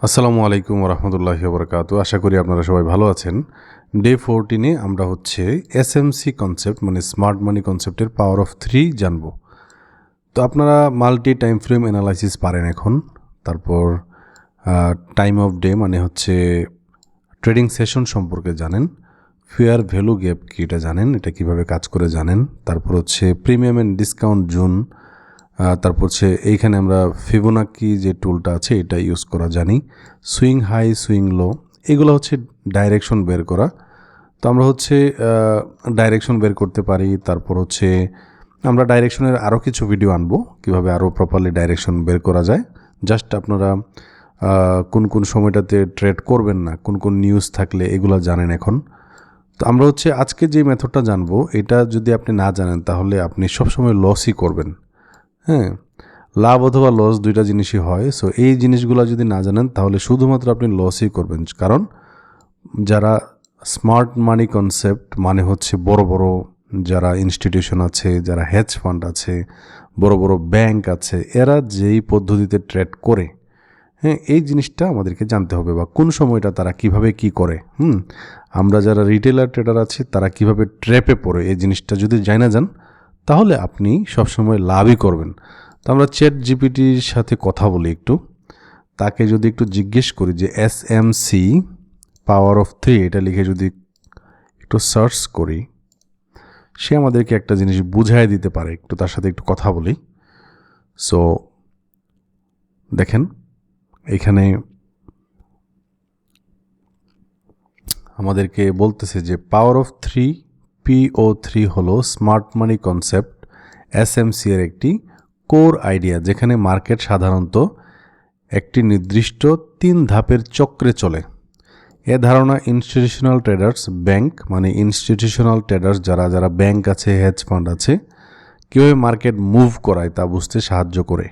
আসসালামু আলাইকুম রহমতুল্লাহি ওয়া বারাকাতুহু। আশা করি আপনারা সবাই ভালো আছেন। ডে 14 আমরা হচ্ছে এসএমসি কনসেপ্ট মানে স্মার্ট মানি কনসেপ্টের পাওয়ার অফ 3 জানবো। তো আপনারা মাল্টি টাইম ফ্রেম অ্যানালাইসিস পারেন এখন। তারপর টাইম অফ ডে মানে হচ্ছে ট্রেডিং সেশন সম্পর্কে জানেন। ফেয়ার ভ্যালু গ্যাপ কি এটা জানেন, এটা কিভাবে কাজ করে জানেন। তারপর হচ্ছে প্রিমিয়াম অ্যান্ড ডিসকাউন্ট জোন। তারপর হচ্ছে এইখানে আমরা ফিবোনাকি যে টুলটা আছে এটা ইউজ করা জানি। সুইং হাই সুইং লো এগুলো হচ্ছে ডাইরেকশন বের করা। তো আমরা হচ্ছে ডাইরেকশন বের করতে পারি। তারপর হচ্ছে আমরা ডাইরেকশনের আরও কিছু ভিডিও আনবো কীভাবে আরও প্রপারলি ডাইরেকশন বের করা যায়। জাস্ট আপনারা কোন কোন সময়টাতে ট্রেড করবেন না, কোন কোন নিউজ থাকলে এগুলো জানেন এখন। তো আমরা হচ্ছে আজকে যে মেথডটা জানবো এটা যদি আপনি না জানেন তাহলে আপনি সবসময় লসই করবেন। হ্যাঁ, লাভ অথবা লস দুইটা জিনিসই হয়। সো এই জিনিসগুলো যদি না জানেন তাহলে শুধুমাত্র আপনি লসই করবেন। কারণ যারা স্মার্ট মানি কনসেপ্ট মানে হচ্ছে বড় বড় যারা ইনস্টিটিউশন আছে, যারা হেজ ফান্ড আছে, বড় বড় ব্যাংক আছে, এরা যেই পদ্ধতিতে ট্রেড করে, হ্যাঁ, এই জিনিসটা আমাদেরকে জানতে হবে বা কোন সময়টা তারা কিভাবে কি করে। আমরা যারা রিটেলার ট্রেডার আছি তারা কিভাবে ট্র্যাপে পড়ে এই জিনিসটা যদি জানা যান তাহলে আপনি সবসময় লাভই করবেন। তো আমরা চ্যাট জিপিটির সাথে কথা বলি একটু, তাকে যদি একটু জিজ্ঞেস করি যে এসএমসি পাওয়ার অফ 3 এটা লিখে যদি একটু সার্চ করি, সে আমাদেরকে একটা জিনিস বুঝাই দিতে পারে। একটু তার সাথে একটু কথা বলি। সো দেখেন এখানে আমাদেরকে বলতেছে যে পাওয়ার অফ 3 PO3 হলো স্মার্ট মানি কনসেপ্ট এসএমসি এর একটি কোর আইডিয়া, যেখানে মার্কেট সাধারণত একটি নির্দিষ্ট 3 ধাপের চক্রে চলে। এ ধারণা ইনস্টিটিউশনাল ট্রেডার্স ব্যাংক মানে ইনস্টিটিউশনাল ট্রেডার্স যারা যারা ব্যাংক আছে, হেজ ফান্ড আছে, কীভাবে মার্কেট মুভ করায় তা বুঝতে সাহায্য করে।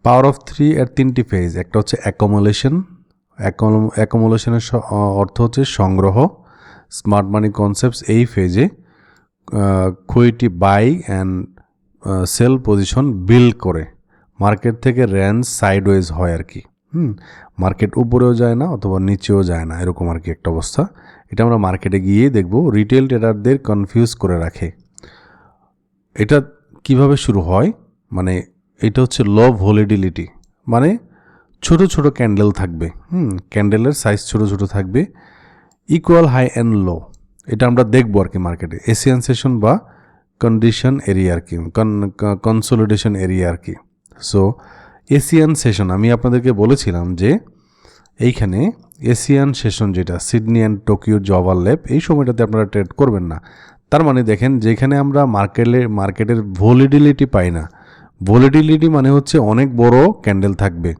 পাওয়ার অফ 3 এর 3টি ফেজ। একটা হচ্ছে অ্যাকোমোলেশন। অ্যাকোমোলেশনের অর্থ হচ্ছে সংগ্রহ। স্মার্ট মানি কনসেপ্টস এই ফেজে কুইটি buy and sell position build করে মার্কেট থেকে রেঞ্জ সাইডওয়েজ হয় আর কি। মার্কেট উপরেও যায় না অথবা নিচেও যায় না, এরকম আর কি একটা অবস্থা। এটা আমরা মার্কেটে গিয়ে দেখব। রিটেল ট্রেডারদের কনফিউজ করে রাখে। এটা কিভাবে শুরু হয়, মানে এটা হচ্ছে লো ভলিটিলিটি, মানে ছোট ছোট ক্যান্ডেল থাকবে। ক্যান্ডেলের সাইজ ছোট ছোট থাকবে। ইকুয়াল হাই অ্যান্ড লো এটা আমরা দেখবো আর কি মার্কেটে। এশিয়ান সেশন বা কন্ডিশন এরিয়া আর কি, কনসোলিডেশন এরিয়া আর কি। সো এশিয়ান সেশন আমি আপনাদেরকে বলেছিলাম যে এইখানে এশিয়ান সেশন যেটা সিডনি অ্যান্ড টোকিওর যে ওভারল্যাপ, এই সময়টাতে আপনারা ট্রেড করবেন না। তার মানে দেখেন যেখানে আমরা মার্কেটের ভলিটিলিটি পাই না। ভলিটিলিটি মানে হচ্ছে অনেক বড় ক্যান্ডেল থাকবে।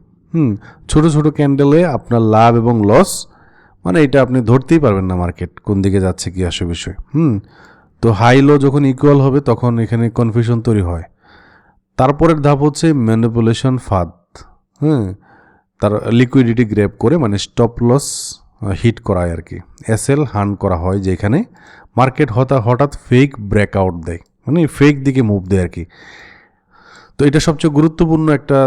ছোট ছোট ক্যান্ডেলে আপনার লাভ এবং লস, মানে এটা আপনি ধরতেই পারবেন না মার্কেট কোন দিকে যাচ্ছে কি আসে বিষয়। তো হাই লো যখন ইকুয়াল হবে তখন এখানে কনফিউশন তৈরি হয়। তারপরের ধাপ হচ্ছে ম্যানিপুলেশন ফাঁদ। তার লিকুইডিটি গ্র্যাব করে মানে স্টপ লস হিট করায় আর কি। এসএল হান্ট করা হয় যেখানে মার্কেট হঠাৎ ফেক ব্রেকআউট দেয়, মানে ফেক দিকে মুভ দেয় আর কি। তো এটা সবচেয়ে গুরুত্বপূর্ণ একটা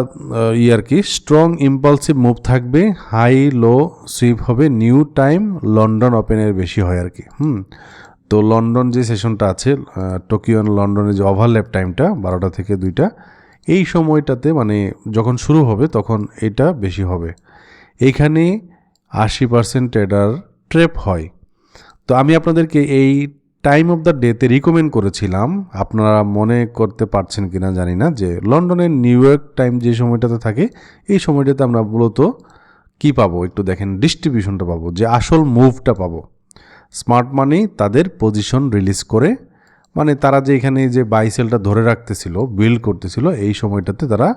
আর কি। স্ট্রং ইম্পালসিভ মুভ থাকবে, হাই লো সুইপ হবে, নিউ টাইম লন্ডন ওপেনের বেশি হয় আর কি। তো লন্ডন যে সেশনটা আছে, টোকিও অ্যান্ড লন্ডনের যে ওভারল্যাপ টাইমটা 12টা থেকে 2টা, এই সময়টাতে মানে যখন শুরু হবে তখন এটা বেশি হবে। এইখানে 80% ট্রেডার ট্র্যাপ হয়। তো আমি আপনাদেরকে এই টাইম অফ দ্য ডেতে রিকমেন্ড করেছিলাম, আপনারা মনে করতে পারছেন কিনা জানি না, যে লন্ডনের নিউ ইয়র্ক টাইম যে সময়টাতে থাকে এই সময়টাতে আমরা মূলত কী পাবো একটু দেখেন, ডিস্ট্রিবিউশনটা পাবো, যে আসল মুভটা পাবো। স্মার্ট মানি তাদের পজিশন রিলিজ করে, মানে তারা যে এখানে যে বাই সেলটা ধরে রাখতেছিল, বিল্ড করতেছিল, এই সময়টাতে তারা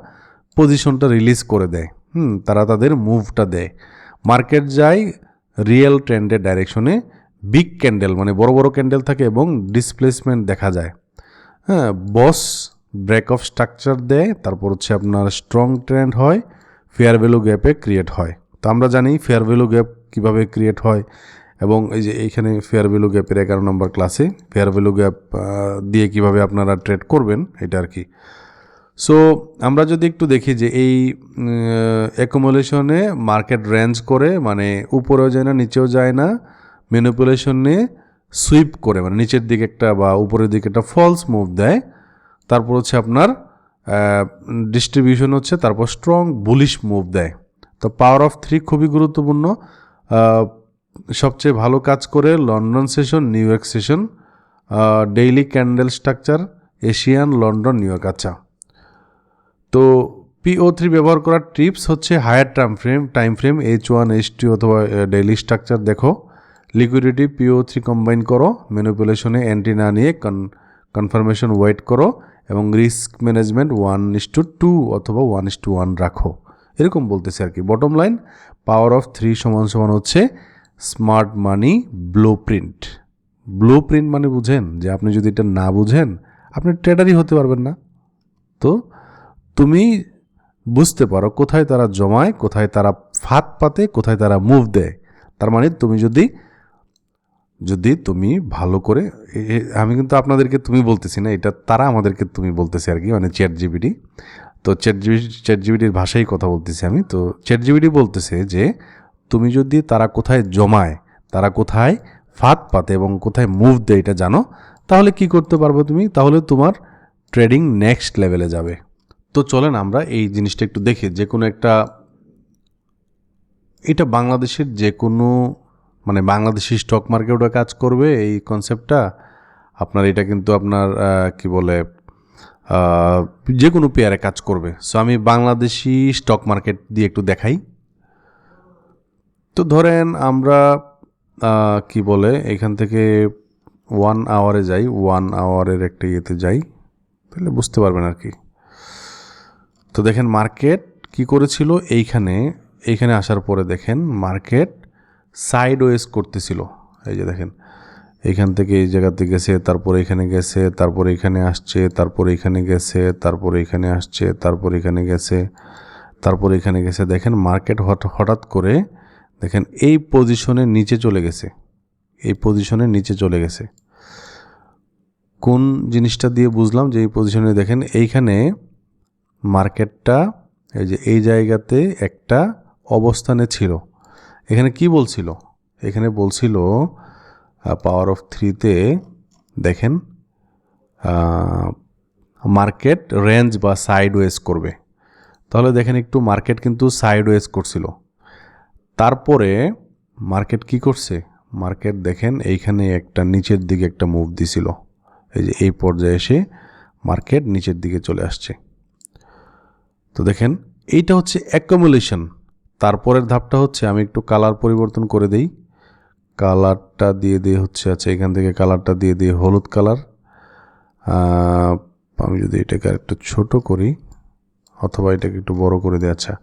পজিশনটা রিলিজ করে দেয়। তারা তাদের মুভটা দেয়। মার্কেট যায় রিয়েল ট্রেন্ডের ডাইরেকশনে। বিগ ক্যান্ডেল মানে বড় বড় ক্যান্ডেল থাকে এবং ডিসপ্লেসমেন্ট দেখা যায়। বস ব্রেক অফ স্ট্রাকচার দেয়। তারপর হচ্ছে আপনার স্ট্রং ট্রেন্ড হয়, ফেয়ার ভ্যালু গ্যাপে ক্রিয়েট হয়। তো আমরা জানি ফেয়ার ভ্যালু গ্যাপ কীভাবে ক্রিয়েট হয়, এবং এই যে এইখানে ফেয়ার ভ্যালু গ্যাপের 11 নম্বর ক্লাসে ফেয়ার ভ্যালু গ্যাপ দিয়ে কিভাবে আপনারা ট্রেড করবেন এটা আর কি। সো আমরা যদি একটু দেখি যে এই অ্যাকুমুলেশনে মার্কেট রেঞ্জ করে, মানে উপরেও যায় না নিচেও যায় না, ম্যানিপুলেশনে সুইপ করে মানে নিচের দিকে একটা বা উপরের দিকে একটা ফলস মুভ দেয়, তারপর হচ্ছে আপনার ডিস্ট্রিবিউশন হচ্ছে, তারপর স্ট্রং বুলিশ মুভ দেয়। তো পাওয়ার অফ 3 খুবই গুরুত্বপূর্ণ। সবচেয়ে ভালো কাজ করে London session, new York session, daily candle structure, Asian, London, new York. আচ্ছা, তো PO3 ব্যবহার করার টিপস হচ্ছে higher time frame H1, H2 অথবা ডেইলি স্ট্রাকচার দেখো, লিকুইডিটি PO3 কম্বাইন করো, ম্যানিপুলেশনে এন্ট্রি না নিয়ে কনফার্মেশন ওয়েট করো, এবং রিস্ক ম্যানেজমেন্ট 1:2 অথবা 1:1 রাখো, এরকম বলতেছে আর কি। বটম লাইন, পাওয়ার অফ 3 সমান হচ্ছে স্মার্ট মানি ব্লু প্রিন্ট মানে বুঝেন যে আপনি যদি এটা না বুঝেন আপনি ট্রেডারই হতে পারবেন না। তো তুমি বুঝতে পারো কোথায় তারা জমায়, কোথায় তারা ফাঁদ পাতে, কোথায় তারা মুভ দেয়। তার মানে তুমি যদি তুমি ভালো করে, আমি কিন্তু আপনাদেরকে তুমি বলতেছি না, এটা তারা আমাদেরকে তুমি বলতেছে আর কি, মানে চ্যাট জিপিটি। তো চ্যাট জিপিটির ভাষায় কথা বলতেছি আমি। তো চ্যাট জিপিটি বলতেছে যে তুমি যদি তারা কোথায় জমায়, তারা কোথায় ফাঁদ পাতে এবং কোথায় মুভ দেয় এটা জানো, তাহলে কি করতে পারবো তুমি, তাহলে তোমার ট্রেডিং নেক্সট লেভেলে যাবে। তো চলেন আমরা এই জিনিসটা একটু দেখি। যে কোনো একটা, এটা বাংলাদেশের যে কোনো মানে বাংলাদেশি স্টক মার্কেটও কাজ করবে এই কনসেপ্টটা আপনার, এটা কিন্তু আপনার কি বলে যে কোনো পেয়ারে কাজ করবে। সো আমি বাংলাদেশি স্টক মার্কেট দিয়ে একটু দেখাই। তো ধরেন আমরা কি বলে এখান থেকে 1 আওয়ারে যাই, 1 আওয়ারের একটা ইয়েতে যাই, তাহলে বুঝতে পারবেন আর কি। তো দেখেন মার্কেট কি করেছিল, এইখানে আসার পরে দেখেন মার্কেট সাইড ওয়েজ করতেছিল। এই যে দেখেন এইখান থেকে এই জায়গাতে গেছে, তারপরে এখানে গেছে, তারপরে এখানে আসছে, তারপরে এখানে গেছে, তারপরে এখানে আসছে, তারপরে এখানে গেছে, তারপরে এখানে গেছে। দেখেন মার্কেট হঠাৎ করে দেখেন এই পজিশনের নিচে চলে গেছে, এই পজিশনের নিচে চলে গেছে। কোন জিনিসটা দিয়ে বুঝলাম যে এই পজিশনে, দেখেন এইখানে মার্কেটটা এই যে এই জায়গাতে একটা অবস্থানে ছিল। এখানে কি বলছিল, এখানে বলছিল পাওয়ার অফ 3-তে দেখেন মার্কেট রেঞ্জ বা সাইড ওয়েজ করবে। তাহলে দেখেন একটু মার্কেট কিন্তু সাইড ওয়েজ করছিল। তারপরে মার্কেট কি করছে, মার্কেট দেখেন এইখানে একটা নিচের দিকে একটা মুভ দিছিল। এই যে এই পর্যায়ে এসে মার্কেট নিচের দিকে চলে আসছে। তো দেখেন এইটা হচ্ছে অ্যাকুমুলেশন। তারপরের ধাপটা হচ্ছে, আমি একটু কালার পরিবর্তন করে দেই, কালারটা দিয়ে হচ্ছে, আচ্ছা এখান থেকে কালারটা দিয়ে হলুদ কালার। আমি যদি এটাকে একটু ছোট করি অথবা এটাকে একটু বড় করে দিই, আচ্ছা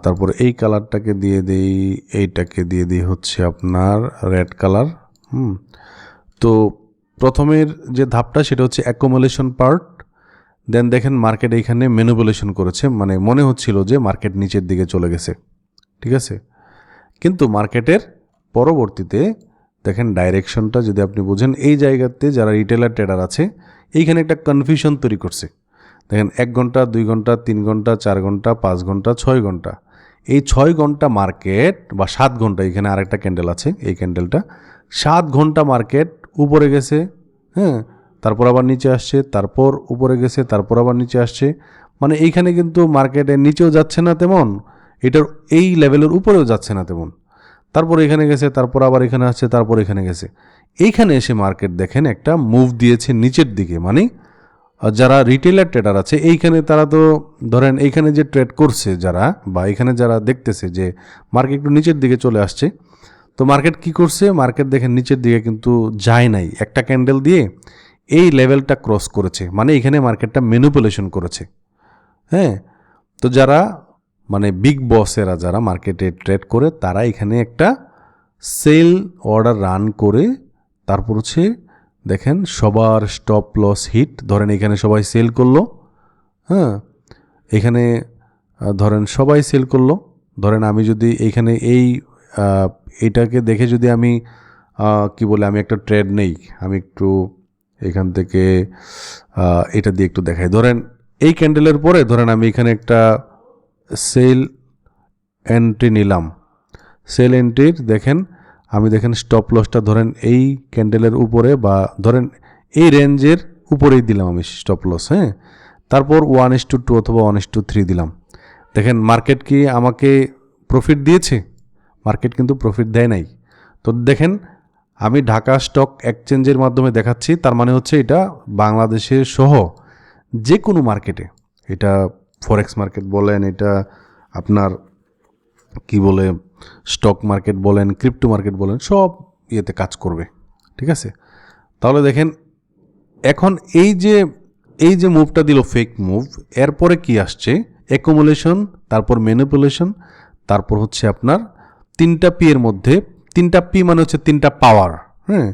তারপরে এই কালারটাকে দিয়ে দিই, এইটাকে দিয়ে দিই হচ্ছে আপনার রেড কালার। তো প্রথমের যে ধাপটা সেটা হচ্ছে অ্যাকুমুলেশন পার্ট। দেন দেখেন মার্কেট এইখানে ম্যানিপুলেশন করেছে, মানে মনে হচ্ছিল যে মার্কেট নিচের দিকে চলে গেছে, ঠিক আছে। কিন্তু মার্কেটের পরবর্তীতে দেখেন ডাইরেকশনটা যদি আপনি বুঝেন, এই জায়গাতে যারা রিটেলার ট্রেডার আছে এইখানে একটা কনফিউশন তৈরি করছে। দেখেন 1 ঘন্টা, 2 ঘন্টা, 3 ঘন্টা, 4 ঘন্টা, 5 ঘন্টা, 6 ঘন্টা, এই 6 ঘন্টা মার্কেট বা 7 ঘন্টা, এখানে আরেকটা ক্যান্ডেল আছে, এই ক্যান্ডেলটা 7 ঘন্টা মার্কেট উপরে গেছে, হ্যাঁ, তারপর আবার নিচে আসছে, তারপর উপরে গেছে, তারপর আবার নিচে আসছে। মানে এইখানে কিন্তু মার্কেটের নিচেও যাচ্ছে না তেমন, এটার এই লেভেলের উপরেও যাচ্ছে না তেমন। তারপর এখানে গেছে, তারপর আবার এখানে আসছে, তারপর এখানে গেছে। এইখানে এসে মার্কেট দেখেন একটা মুভ দিয়েছে নিচের দিকে, মানে যারা রিটেলার ট্রেডার আছে এইখানে তারা তো ধরেন এইখানে যে ট্রেড করছে যারা, বা এখানে যারা দেখতেছে যে মার্কেট একটু নিচের দিকে চলে আসছে, তো মার্কেট কি করছে, মার্কেট দেখেন নিচের দিকে কিন্তু যায় নাই, একটা ক্যান্ডেল দিয়ে এই লেভেলটা ক্রস করেছে, মানে এখানে মার্কেটটা ম্যানিপুলেশন করেছে। হ্যাঁ, তো যারা মানে বিগ বসেরা যারা মার্কেটে ট্রেড করে তারা এখানে একটা সেল অর্ডার রান করে, তারপর হচ্ছে দেখেন সবার স্টপ লস হিট, ধরেন এখানে সবাই সেল করলো, হ্যাঁ এখানে ধরেন সবাই সেল করলো। ধরেন আমি যদি এইখানে এইটাকে দেখে যদি আমি কি বলে আমি একটা ট্রেড নেই, আমি একটু এখান থেকে এটা দিয়ে একটু দেখাই। ধরেন এই ক্যান্ডেলের পরে ধরেন আমি এখানে একটা সেল এন্ট্রি নিলাম। সেল এন্ট্রির দেখেন আমি দেখেন স্টপ লসটা ধরেন এই ক্যান্ডেলের উপরে বা ধরেন এই রেঞ্জের উপরেই দিলাম আমি স্টপ লস, হ্যাঁ। তারপর 1:2 অথবা 1:3 দিলাম। দেখেন মার্কেট কি আমাকে প্রফিট দিয়েছে? মার্কেট কিন্তু প্রফিট দেয় নাই। তো দেখেন আমি ঢাকা স্টক এক্সচেঞ্জের মাধ্যমে দেখাচ্ছি, তার মানে হচ্ছে এটা বাংলাদেশের সহ যে কোনো মার্কেটে, এটা ফরেক্স মার্কেট বলেন, এটা আপনার কি বলে স্টক মার্কেট বলেন, ক্রিপ্টো মার্কেট বলেন, সব ইয়েতে কাজ করবে, ঠিক আছে। তাহলে দেখেন এখন এই যে মুভটা দিল ফেক মুভ, এরপরে কি আসছে? অ্যাকুমুলেশন, তারপর ম্যানিপুলেশন, তারপর হচ্ছে আপনার 3টা পি এর মধ্যে, 3টা পি মানে হচ্ছে 3টা পাওয়ার, হ্যাঁ।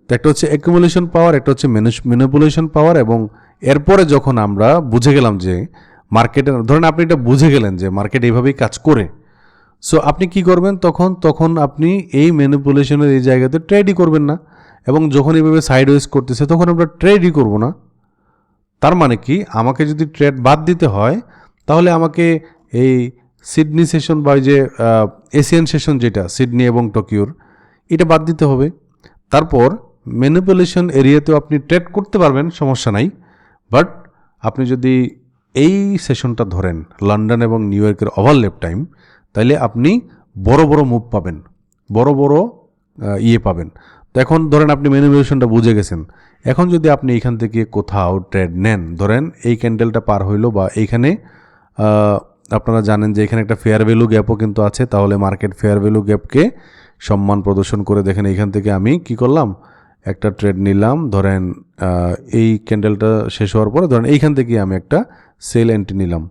তো একটা হচ্ছে অ্যাকুমুলেশন পাওয়ার, একটা হচ্ছে ম্যানিপুলেশন পাওয়ার, এবং এরপরে যখন আমরা বুঝে গেলাম যে মার্কেটে, ধরেন আপনি এটা বুঝে গেলেন যে মার্কেট এইভাবেই কাজ করে, সো আপনি কি করবেন তখন আপনি এই ম্যানিপুলেশনের এই জায়গাতে ট্রেডই করবেন না, এবং যখন এইভাবে সাইডওয়েজ করতেছে তখন আমরা ট্রেডই করব না। তার মানে কি, আমাকে যদি ট্রেড বাদ দিতে হয় তাহলে আমাকে এই সিডনি সেশন বা যে এশিয়ান সেশন যেটা সিডনি এবং টোকিওর, এটা বাদ দিতে হবে। তারপর ম্যানিপুলেশন এরিয়াতেও আপনি ট্রেড করতে পারবেন, সমস্যা নাই। বাট আপনি যদি এই সেশনটা ধরেন লন্ডন এবং নিউ ইয়র্কের ওভারল্যাপ টাইম, তাইলে আপনি বড় বড় মুভ পাবেন, বড় বড় ইয়ে পাবেন। তো এখন ধরেন আপনি ম্যানিপুলেশনটা বুঝে গেছেন, এখন যদি আপনি এইখান থেকে কোথাও ট্রেড নেন, ধরেন এই ক্যান্ডেলটা পার হইলো বা এইখানে আপনারা জানেন যে এখানে একটা ফেয়ার ভ্যালু গ্যাপও কিন্তু আছে, তাহলে মার্কেট ফেয়ার ভ্যালু গ্যাপকে সম্মান প্রদর্শন করে দেখেন এইখান থেকে আমি কি করলাম, একটা ট্রেড নিলাম। ধরেন এই ক্যান্ডেলটা শেষ হওয়ার পরে ধরেন এইখান থেকে আমি একটা সেল এন্ট্রি নিলাম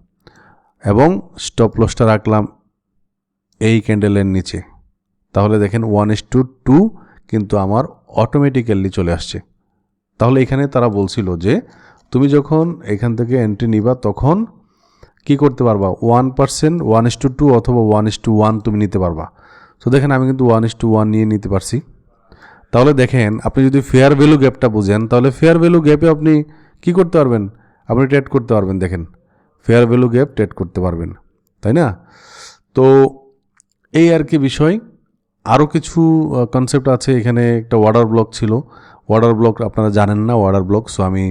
এবং স্টপ লসটা রাখলাম এই ক্যান্ডেলের নিচে। তাহলে দেখেন 1:2 কিন্তু আমার অটোমেটিক্যালি চলে আসছে। তাহলে এখানে তারা বলছিল যে তুমি যখন এখান থেকে এন্ট্রি নিবা তখন কি করতে পারবা, 1%, 1:2 অথবা 1:1 তুমি নিতে পারবা। তো দেখেন আমি কিন্তু 1:1 নিয়ে নিতে পারছি। তাহলে দেখেন আপনি যদি ফেয়ার ভ্যালু গ্যাপটা বুঝেন, তাহলে ফেয়ার ভ্যালু গ্যাপে আপনি কি করতে পারবেন, আপনি ট্রেড করতে পারবেন। দেখেন ফেয়ার ভ্যালু গ্যাপ ট্রেড করতে পারবেন, তাই না? তো এই আর কি বিষয়। আরও কিছু কনসেপ্ট আছে এখানে। একটা ওয়াটার ব্লক ছিল, ওয়াটার ব্লক আপনারা জানেন না ওয়াটার ব্লক, সো আমি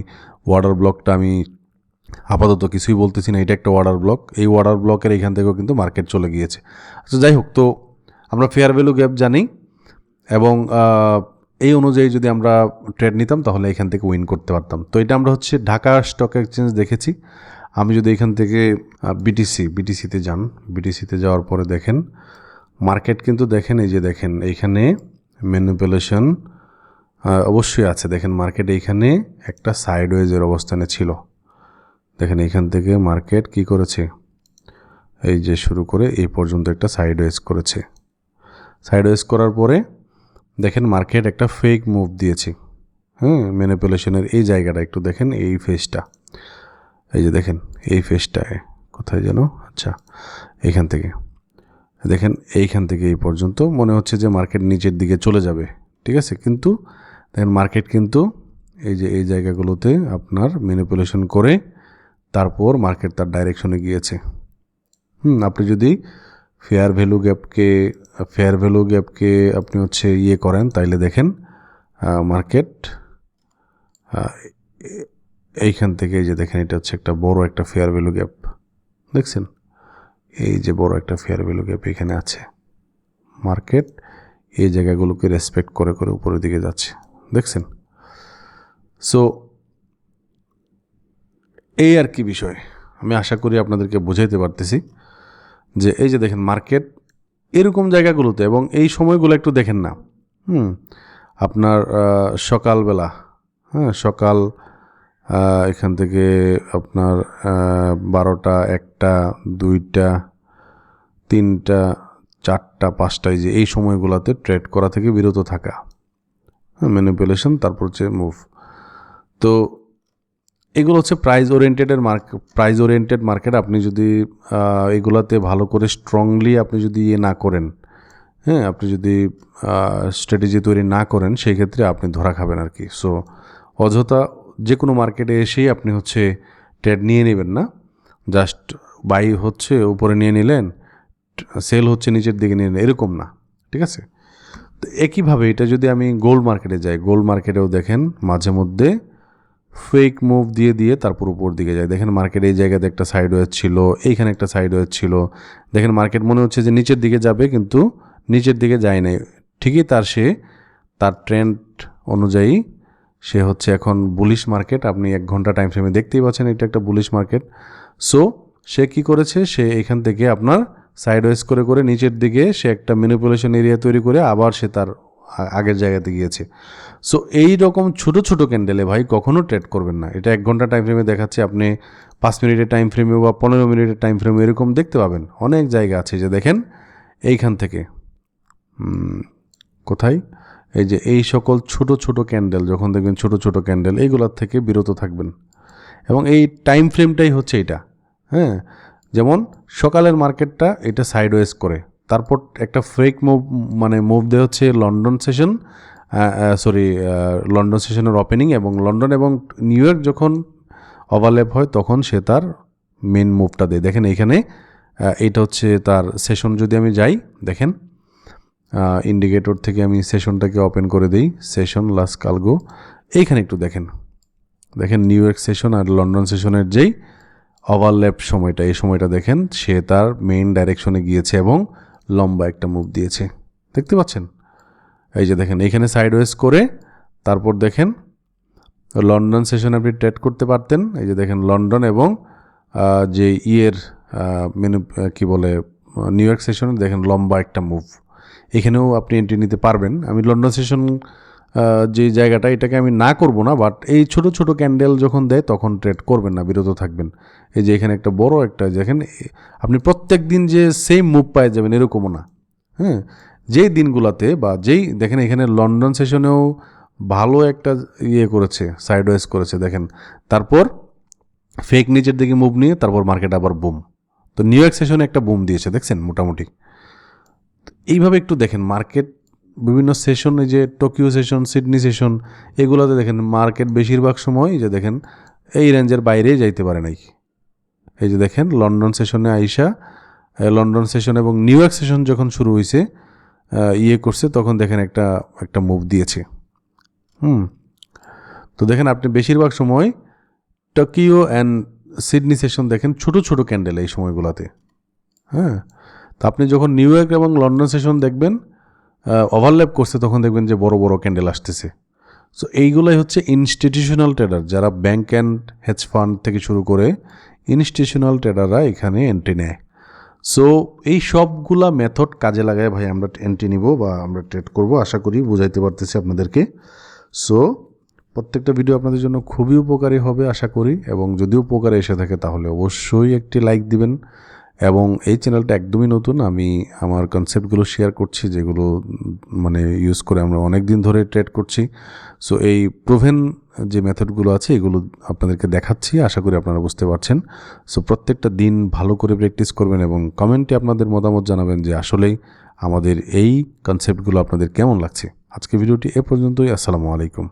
ওয়াটার ব্লকটা আমি আপাতত কিছুই বলতেছি না, এটা একটা ওয়াটার ব্লক। এই ওয়াটার ব্লকের এখান থেকেও কিন্তু মার্কেট চলে গিয়েছে। আচ্ছা যাই হোক, তো আমরা ফেয়ার ভ্যালু গ্যাপ জানি এবং এই অনুযায়ী যদি আমরা ট্রেড নিতাম তাহলে এখান থেকে উইন করতে পারতাম। তো এটা আমরা হচ্ছে ঢাকা স্টক এক্সচেঞ্জ দেখেছি। আমি যদি এখান থেকে বিটিসিতে যান, বিটিসিতে যাওয়ার পরে দেখেন মার্কেট কিন্তু দেখেন এই যে দেখেন এইখানে ম্যানিপুলেশন অবশ্যই আছে। দেখেন মার্কেট এইখানে একটা সাইডওয়েজের অবস্থানে ছিল। দেখেন এইখান থেকে মার্কেট কি করেছে, এই যে শুরু করে এই পর্যন্ত একটা সাইডওয়েজ করেছে। সাইডওয়েজ করার পরে দেখেন মার্কেট একটা ফেক মুভ দিয়েছে, হ্যাঁ। ম্যানিপুলেশনের এই জায়গাটা একটু দেখেন, এই ফেজটা, এই যে দেখেন এই ফেজটায় কোথায় যেন, আচ্ছা এইখান থেকে দেখেন, এইখান থেকে এই পর্যন্ত মনে হচ্ছে যে মার্কেট নিচের দিকে চলে যাবে, ঠিক আছে। কিন্তু দেখেন মার্কেট কিন্তু এই যে এই জায়গাগুলোতে আপনার ম্যানিপুলেশন করে তারপর মার্কেট তার ডাইরেকশনে গিয়েছে। আপনি যদি ফেয়ার ভ্যালু গ্যাপকে আপনি হচ্ছে ইয়ে করেন, তাইলে দেখেন মার্কেট এইখান থেকে এই যে দেখেন এটা হচ্ছে একটা বড় একটা ফেয়ার ভ্যালু গ্যাপ, দেখছেন এই যে বড় একটা ফেয়ার ভ্যালু গ্যাপ এখানে আছে। মার্কেট এই জায়গাগুলোকে রেসপেক্ট করে করে উপরের দিকে যাচ্ছে, দেখছেন। সো এই আর কি বিষয়, আমি আশা করি আপনাদেরকে বোঝাইতে পারতেছি যে এই যে দেখেন মার্কেট এরকম জায়গাগুলোতে, এবং এই সময়গুলো একটু দেখেন না, আপনার সকালবেলা, হ্যাঁ সকাল এখান থেকে আপনার 12টা, 1টা, 2টা, 3টা, 4টা, 5টায় যে এই সময়গুলোতে ট্রেড করা থেকে বিরত থাকা, ম্যানিপুলেশন, তারপর হচ্ছে মুভ। তো এগুলো হচ্ছে প্রাইস ওরিয়েন্টেড মার্কেট। আপনি যদি এগুলাতে ভালো করে স্ট্রংলি আপনি যদি ইয়ে না করেন, হ্যাঁ আপনি যদি স্ট্র্যাটেজি তৈরি না করেন, সেই ক্ষেত্রে আপনি ধরা খাবেন আর কি। সো অযথা যে কোনো মার্কেটে এসেই আপনি হচ্ছে ট্রেড নিয়ে নেবেন না, জাস্ট বাই হচ্ছে উপরে নিয়ে নিলেন, সেল হচ্ছে নিচের দিকে নিয়ে নিলেন, এরকম না, ঠিক আছে। তো একইভাবে এটা যদি আমি গোল্ড মার্কেটে যাই, গোল্ড মার্কেটেও দেখেন মাঝে মধ্যে ফেক মুভ দিয়ে দিয়ে তারপর উপর দিকে যায়। দেখেন মার্কেট এই জায়গাতে একটা সাইডওয়েজ ছিল, এইখানে একটা সাইডওয়েজ ছিল, দেখেন মার্কেট মনে হচ্ছে যে নিচের দিকে যাবে, কিন্তু নিচের দিকে যায় নাই। ঠিকই তার ট্রেন্ড অনুযায়ী সে হচ্ছে এখন বুলিশ মার্কেট। আপনি 1 ঘন্টা টাইম ফ্রেমে দেখতেই পাচ্ছেন এটা একটা বুলিশ মার্কেট। সো সে কি করেছে, সে এখান থেকে আপনার সাইডওয়েজ করে করে নিচের দিকে সে একটা ম্যানিপুলেশন এরিয়া তৈরি করে আবার সে তার আগের জায়গাতে গিয়েছে। সো এই রকম ছোটো ছোটো ক্যান্ডেলে ভাই কখনও ট্রেড করবেন না। এটা 1 ঘন্টা টাইম ফ্রেমে দেখাচ্ছে, আপনি 5 মিনিটের টাইম ফ্রেমে বা 15 মিনিটের টাইম ফ্রেমে এরকম দেখতে পাবেন। অনেক জায়গা আছে যে দেখেন এইখান থেকে কোথায়, এই যে এই সকল ছোট ছোট ক্যান্ডেল যখন দেখবেন, ছোট ছোট ক্যান্ডেল এইগুলোর থেকে বিরত থাকবেন। এবং এই টাইম ফ্রেমটাই হচ্ছে এটা, হ্যাঁ। যেমন সকালের মার্কেটটা এটা সাইডওয়েজ করে, তারপর একটা ফেক মুভ দেওয়া হচ্ছে লন্ডন সেশনের ওপেনিং, এবং লন্ডন এবং নিউ ইয়র্ক যখন ওভারল্যাপ হয় তখন সে তার মেন মুভটা দেয়। দেখেন এইখানে এটা হচ্ছে তার সেশন। যদি আমি যাই, দেখেন ইন্ডিকেটর থেকে আমি সেশনটাকে ওপেন করে দিই, সেশন লাস্ট কালগো, এইখানে একটু দেখেন নিউ ইয়র্ক সেশন আর লন্ডন সেশনের যেই ওভারল্যাপ সময়টা, এই সময়টা দেখেন সে তার মেইন ডাইরেকশনে গিয়েছে এবং লম্বা একটা মুভ দিয়েছে, দেখতে পাচ্ছেন। এই যে দেখেন এইখানে সাইডওয়েজ করে তারপর দেখেন লন্ডন সেশনে আপনি ট্রেড করতে পারতেন। এই যে দেখেন লন্ডন এবং যে নিউ ইয়র্ক সেশনে দেখেন লম্বা একটা মুভ, এখানেও আপনি এন্ট্রি নিতে পারবেন। আমি লন্ডন সেশন যে জায়গাটা, এটাকে আমি না করব না, বাট এই ছোট ছোট ক্যান্ডেল যখন দেয় তখন ট্রেড করবেন না, বিরত থাকবেন। এই যে এখানে একটা বড় একটা দেখেন, আপনি প্রত্যেক দিন যে সেম মুভ পাই যাবেন এরকমও না, হ্যাঁ। যেই দিনগুলোতে বা যেই দেখেন এখানে লন্ডন সেশনেও ভালো একটা করেছে, সাইডওয়েজ করেছে দেখেন, তারপর ফেক নিচের দিকে মুভ নিয়ে তারপর মার্কেট আবার বুম। তো নিউ ইয়র্ক সেশনে একটা বুম দিয়েছে দেখছেন মোটামুটি। এইভাবে একটু দেখেন মার্কেট বিভিন্ন সেশন, এই যে টোকিও সেশন, সিডনি সেশন, এগুলোতে দেখেন মার্কেট বেশিরভাগ সময় যে দেখেন এই রেঞ্জের বাইরেই যাইতে পারে নাই। এই যে দেখেন লন্ডন সেশনে আইসা, লন্ডন সেশন এবং নিউ ইয়র্ক সেশন যখন শুরু হয়েছে করছে, তখন দেখেন একটা মুভ দিয়েছে। তো দেখেন আপনি বেশিরভাগ সময় টোকিও অ্যান্ড সিডনি সেশন দেখেন ছোট ছোট ক্যান্ডেল এই সময়গুলোতে, হ্যাঁ। তো আপনি যখন নিউ ইয়র্ক এবং লন্ডন সেশন দেখবেন ওভারল্যাপ করছে, তখন দেখবেন যে বড় বড় ক্যান্ডেল আসতেছে। সো এইগুলাই হচ্ছে ইনস্টিটিউশনাল ট্রেডার, যারা ব্যাংক অ্যান্ড হেজ ফান্ড থেকে শুরু করে ইনস্টিটিউশনাল ট্রেডাররা এখানে এন্ট্রি নেয়। সো এই সবগুলা মেথড কাজে লাগায় ভাই আমরা এন্ট্রি নিব বা আমরা ট্রেড করব, আশা করি বুঝাইতে পারতেছি আপনাদেরকে। সো প্রত্যেকটা ভিডিও আপনাদের জন্য খুবই উপকারী হবে আশা করি, এবং যদি উপকারে এসে থাকে তাহলে অবশ্যই একটি লাইক দিবেন। এবং এই চ্যানেলটা একদমই নতুন, আমি আমার কনসেপ্টগুলো শেয়ার করছি যেগুলো ইউজ করে আমরা অনেক দিন ধরে ট্রেড করছি। সো এই প্রুভেন যে মেথডগুলো আছে এগুলো আপনাদেরকে দেখাচ্ছি, আশা করি আপনারা বুঝতে পারছেন। সো প্রত্যেকটা দিন ভালো করে প্র্যাকটিস করবেন এবং কমেন্টে আপনাদের মতামত জানাবেন যে আসলেই আমাদের এই কনসেপ্টগুলো আপনাদের কেমন লাগছে। আজকে ভিডিওটি এ পর্যন্তই। আসসালামু আলাইকুম।